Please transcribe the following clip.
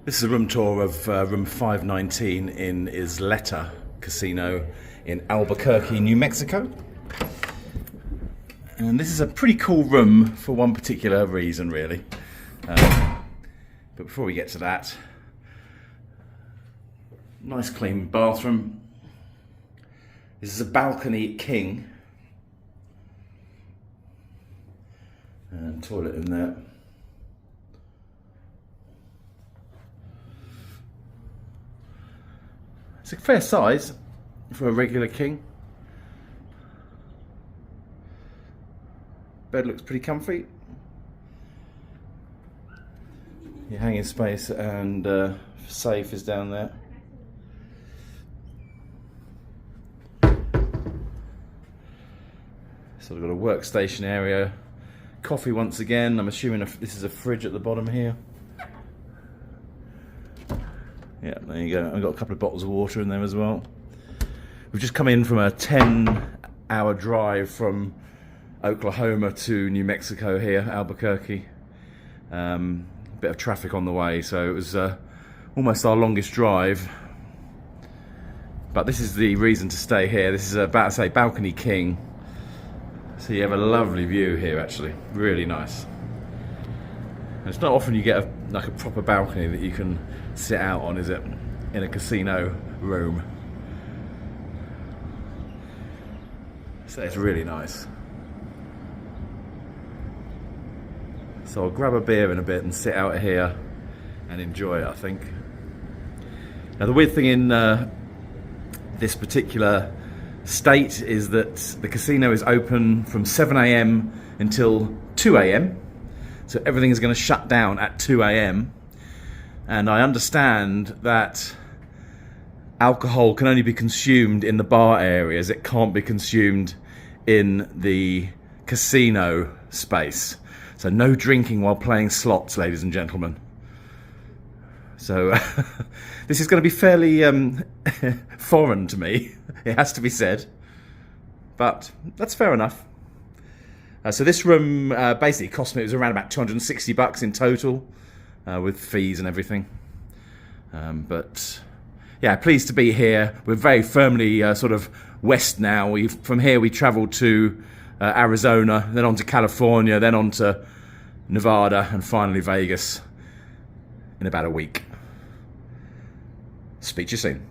This is a room tour of room 519 in Isleta Casino in Albuquerque, New Mexico. And this is a pretty cool room for one particular reason, really. But before we get to that, nice clean bathroom. This is a balcony king. And toilet in there. It's a fair size for a regular king. Bed looks pretty comfy. Your hanging space and safe is down there. So we've got a workstation area. Coffee once again. I'm assuming this is a fridge at the bottom here. Yeah, there you go. I've got a couple of bottles of water in there as well. We've just come in from a 10-hour drive from Oklahoma to New Mexico here, Albuquerque. Bit of traffic on the way, so it was almost our longest drive. But this is the reason to stay here. This is about to say balcony king. So you have a lovely view here, actually. Really nice. And it's not often you get like a proper balcony that you can sit out on, is it? In a casino room. So it's really nice. So I'll grab a beer in a bit and sit out here and enjoy it, I think. Now the weird thing in this particular state is that the casino is open from 7 AM until 2 AM. So everything is going to shut down at 2 AM. And I understand that alcohol can only be consumed in the bar areas. It can't be consumed in the casino space. So no drinking while playing slots, ladies and gentlemen. So this is going to be fairly foreign to me, it has to be said. But that's fair enough. So this room basically cost me, it was around about $260 in total, with fees and everything. But yeah, pleased to be here. We're very firmly sort of west now. From here we travelled to Arizona, then on to California, then on to Nevada, and finally Vegas in about a week. Speak to you soon.